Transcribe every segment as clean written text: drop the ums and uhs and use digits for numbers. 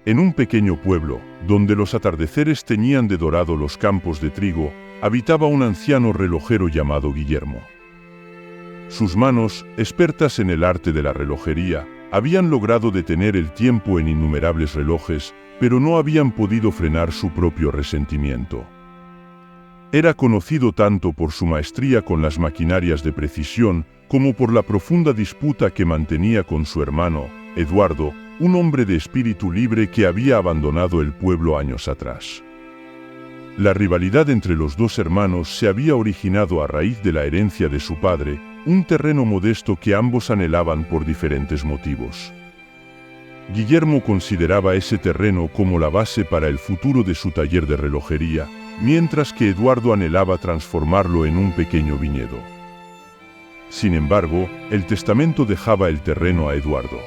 En un pequeño pueblo, donde los atardeceres teñían de dorado los campos de trigo, habitaba un anciano relojero llamado Guillermo. Sus manos, expertas en el arte de la relojería, habían logrado detener el tiempo en innumerables relojes, pero no habían podido frenar su propio resentimiento. Era conocido tanto por su maestría con las maquinarias de precisión, como por la profunda disputa que mantenía con su hermano, Eduardo, un hombre de espíritu libre que había abandonado el pueblo años atrás. La rivalidad entre los dos hermanos se había originado a raíz de la herencia de su padre, un terreno modesto que ambos anhelaban por diferentes motivos. Guillermo consideraba ese terreno como la base para el futuro de su taller de relojería, mientras que Eduardo anhelaba transformarlo en un pequeño viñedo. Sin embargo, el testamento dejaba el terreno a Eduardo.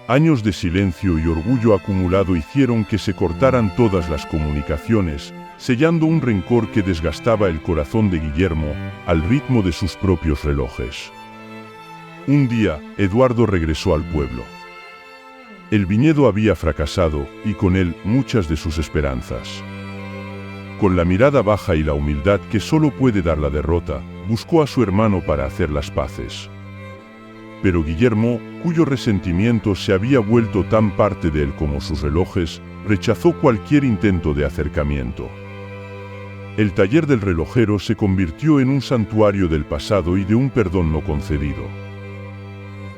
Años de silencio y orgullo acumulado hicieron que se cortaran todas las comunicaciones, sellando un rencor que desgastaba el corazón de Guillermo al ritmo de sus propios relojes. Un día, Eduardo regresó al pueblo. El viñedo había fracasado, y con él muchas de sus esperanzas. Con la mirada baja y la humildad que solo puede dar la derrota, buscó a su hermano para hacer las paces. Pero Guillermo, cuyo resentimiento se había vuelto tan parte de él como sus relojes, rechazó cualquier intento de acercamiento. El taller del relojero se convirtió en un santuario del pasado y de un perdón no concedido.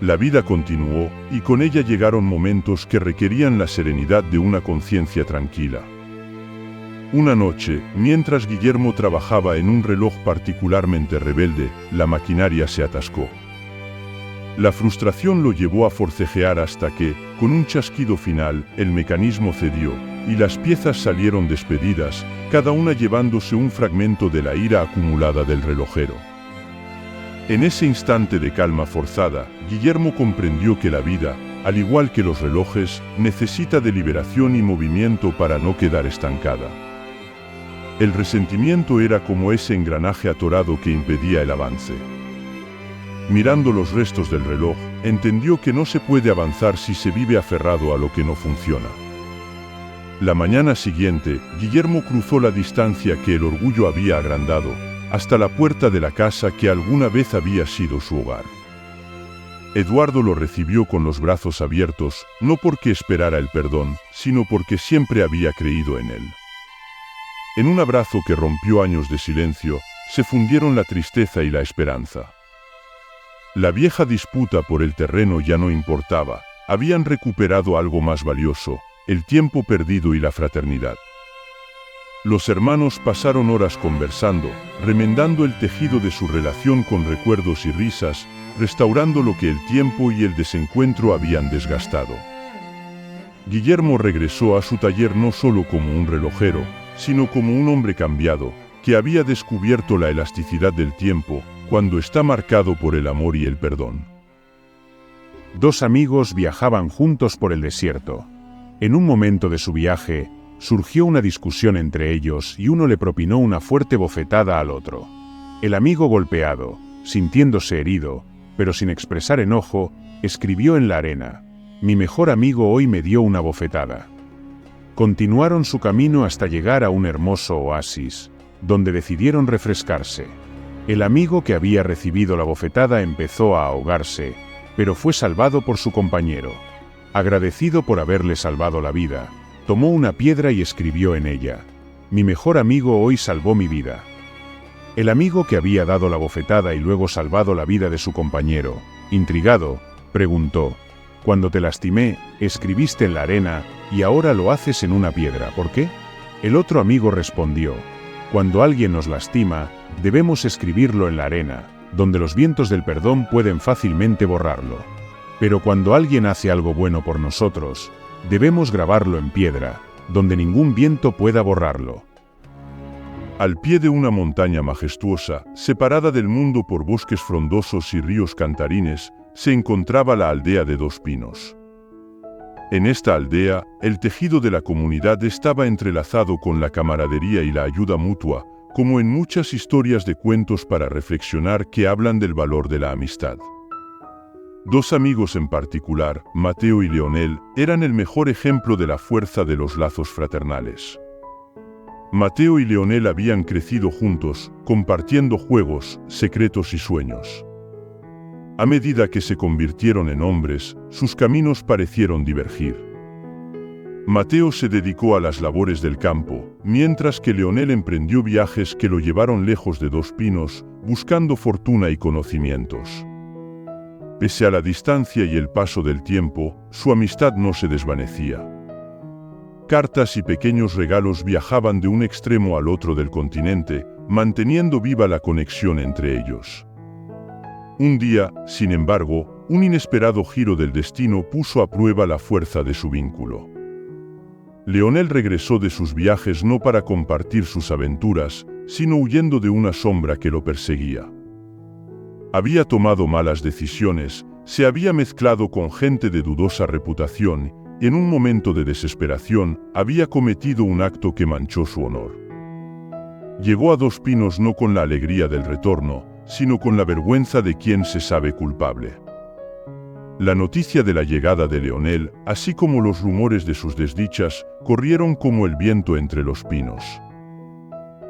La vida continuó, y con ella llegaron momentos que requerían la serenidad de una conciencia tranquila. Una noche, mientras Guillermo trabajaba en un reloj particularmente rebelde, la maquinaria se atascó. La frustración lo llevó a forcejear hasta que, con un chasquido final, el mecanismo cedió, y las piezas salieron despedidas, cada una llevándose un fragmento de la ira acumulada del relojero. En ese instante de calma forzada, Guillermo comprendió que la vida, al igual que los relojes, necesita de liberación y movimiento para no quedar estancada. El resentimiento era como ese engranaje atorado que impedía el avance. Mirando los restos del reloj, entendió que no se puede avanzar si se vive aferrado a lo que no funciona. La mañana siguiente, Guillermo cruzó la distancia que el orgullo había agrandado, hasta la puerta de la casa que alguna vez había sido su hogar. Eduardo lo recibió con los brazos abiertos, no porque esperara el perdón, sino porque siempre había creído en él. En un abrazo que rompió años de silencio, se fundieron la tristeza y la esperanza. La vieja disputa por el terreno ya no importaba, habían recuperado algo más valioso, el tiempo perdido y la fraternidad. Los hermanos pasaron horas conversando, remendando el tejido de su relación con recuerdos y risas, restaurando lo que el tiempo y el desencuentro habían desgastado. Guillermo regresó a su taller no solo como un relojero, sino como un hombre cambiado, que había descubierto la elasticidad del tiempo, cuando está marcado por el amor y el perdón. Dos amigos viajaban juntos por el desierto. En un momento de su viaje, surgió una discusión entre ellos y uno le propinó una fuerte bofetada al otro. El amigo golpeado, sintiéndose herido, pero sin expresar enojo, escribió en la arena: «Mi mejor amigo hoy me dio una bofetada». Continuaron su camino hasta llegar a un hermoso oasis, donde decidieron refrescarse. El amigo que había recibido la bofetada empezó a ahogarse, pero fue salvado por su compañero. Agradecido por haberle salvado la vida, tomó una piedra y escribió en ella: «Mi mejor amigo hoy salvó mi vida». El amigo que había dado la bofetada y luego salvado la vida de su compañero, intrigado, preguntó: «Cuando te lastimé, escribiste en la arena, y ahora lo haces en una piedra, ¿por qué?». El otro amigo respondió: «Cuando alguien nos lastima, debemos escribirlo en la arena, donde los vientos del perdón pueden fácilmente borrarlo. Pero cuando alguien hace algo bueno por nosotros, debemos grabarlo en piedra, donde ningún viento pueda borrarlo». Al pie de una montaña majestuosa, separada del mundo por bosques frondosos y ríos cantarines, se encontraba la aldea de Dos Pinos. En esta aldea, el tejido de la comunidad estaba entrelazado con la camaradería y la ayuda mutua, como en muchas historias de cuentos para reflexionar que hablan del valor de la amistad. Dos amigos en particular, Mateo y Leonel, eran el mejor ejemplo de la fuerza de los lazos fraternales. Mateo y Leonel habían crecido juntos, compartiendo juegos, secretos y sueños. A medida que se convirtieron en hombres, sus caminos parecieron divergir. Mateo se dedicó a las labores del campo, mientras que Leonel emprendió viajes que lo llevaron lejos de Dos Pinos, buscando fortuna y conocimientos. Pese a la distancia y el paso del tiempo, su amistad no se desvanecía. Cartas y pequeños regalos viajaban de un extremo al otro del continente, manteniendo viva la conexión entre ellos. Un día, sin embargo, un inesperado giro del destino puso a prueba la fuerza de su vínculo. Leonel regresó de sus viajes no para compartir sus aventuras, sino huyendo de una sombra que lo perseguía. Había tomado malas decisiones, se había mezclado con gente de dudosa reputación, y en un momento de desesperación, había cometido un acto que manchó su honor. Llegó a Dos Pinos no con la alegría del retorno, sino con la vergüenza de quien se sabe culpable. La noticia de la llegada de Leonel, así como los rumores de sus desdichas, corrieron como el viento entre los pinos.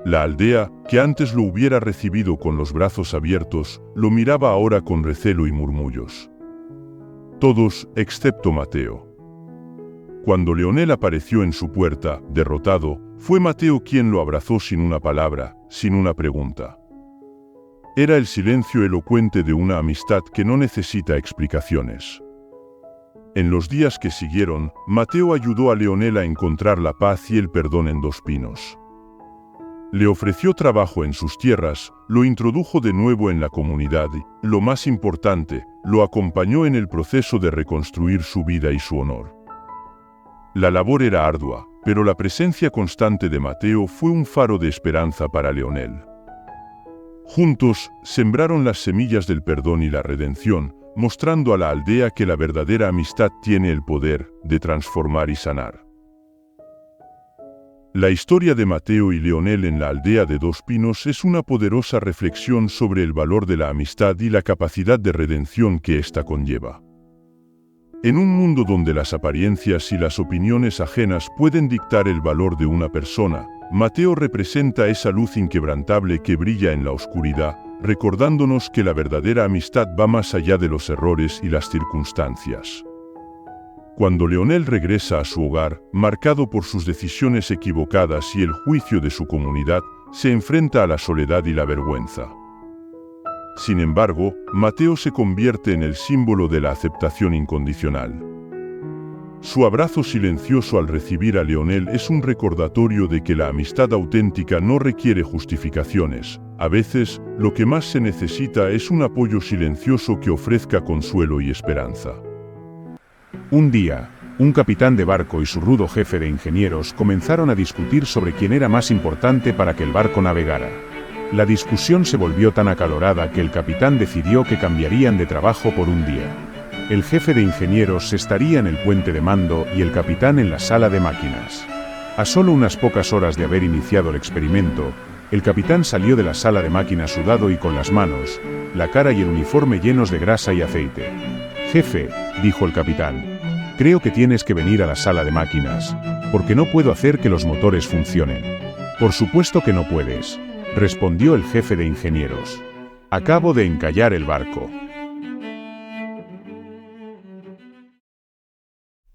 La aldea, que antes lo hubiera recibido con los brazos abiertos, lo miraba ahora con recelo y murmullos. Todos, excepto Mateo. Cuando Leonel apareció en su puerta, derrotado, fue Mateo quien lo abrazó sin una palabra, sin una pregunta. Era el silencio elocuente de una amistad que no necesita explicaciones. En los días que siguieron, Mateo ayudó a Leonel a encontrar la paz y el perdón en Dos Pinos. Le ofreció trabajo en sus tierras, lo introdujo de nuevo en la comunidad y, lo más importante, lo acompañó en el proceso de reconstruir su vida y su honor. La labor era ardua, pero la presencia constante de Mateo fue un faro de esperanza para Leonel. Juntos, sembraron las semillas del perdón y la redención, mostrando a la aldea que la verdadera amistad tiene el poder de transformar y sanar. La historia de Mateo y Leonel en la aldea de Dos Pinos es una poderosa reflexión sobre el valor de la amistad y la capacidad de redención que ésta conlleva. En un mundo donde las apariencias y las opiniones ajenas pueden dictar el valor de una persona, Mateo representa esa luz inquebrantable que brilla en la oscuridad, recordándonos que la verdadera amistad va más allá de los errores y las circunstancias. Cuando Leonel regresa a su hogar, marcado por sus decisiones equivocadas y el juicio de su comunidad, se enfrenta a la soledad y la vergüenza. Sin embargo, Mateo se convierte en el símbolo de la aceptación incondicional. Su abrazo silencioso al recibir a Leonel es un recordatorio de que la amistad auténtica no requiere justificaciones. A veces, lo que más se necesita es un apoyo silencioso que ofrezca consuelo y esperanza. Un día, un capitán de barco y su rudo jefe de ingenieros comenzaron a discutir sobre quién era más importante para que el barco navegara. La discusión se volvió tan acalorada que el capitán decidió que cambiarían de trabajo por un día. El jefe de ingenieros estaría en el puente de mando y el capitán en la sala de máquinas. A solo unas pocas horas de haber iniciado el experimento, el capitán salió de la sala de máquinas sudado y con las manos, la cara y el uniforme llenos de grasa y aceite. «Jefe», dijo el capitán, «creo que tienes que venir a la sala de máquinas, porque no puedo hacer que los motores funcionen». «Por supuesto que no puedes», respondió el jefe de ingenieros. «Acabo de encallar el barco».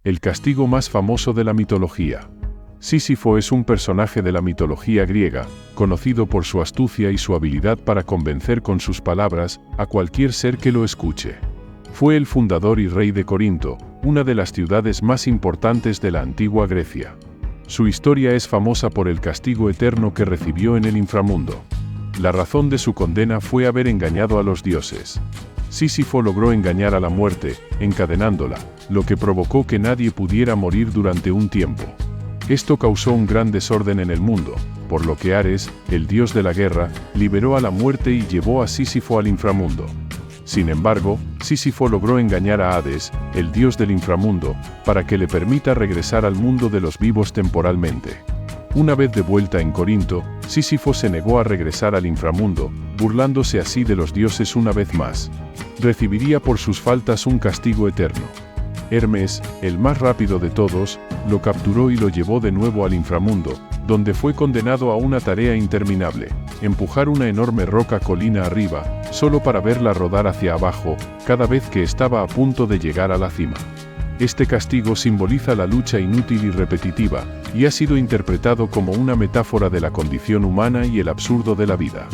El castigo más famoso de la mitología. Sísifo es un personaje de la mitología griega, conocido por su astucia y su habilidad para convencer con sus palabras a cualquier ser que lo escuche. Fue el fundador y rey de Corinto, una de las ciudades más importantes de la antigua Grecia. Su historia es famosa por el castigo eterno que recibió en el inframundo. La razón de su condena fue haber engañado a los dioses. Sísifo logró engañar a la muerte, encadenándola, lo que provocó que nadie pudiera morir durante un tiempo. Esto causó un gran desorden en el mundo, por lo que Ares, el dios de la guerra, liberó a la muerte y llevó a Sísifo al inframundo. Sin embargo, Sísifo logró engañar a Hades, el dios del inframundo, para que le permita regresar al mundo de los vivos temporalmente. Una vez de vuelta en Corinto, Sísifo se negó a regresar al inframundo, burlándose así de los dioses una vez más. Recibiría por sus faltas un castigo eterno. Hermes, el más rápido de todos, lo capturó y lo llevó de nuevo al inframundo, donde fue condenado a una tarea interminable: empujar una enorme roca colina arriba, solo para verla rodar hacia abajo, cada vez que estaba a punto de llegar a la cima. Este castigo simboliza la lucha inútil y repetitiva, y ha sido interpretado como una metáfora de la condición humana y el absurdo de la vida.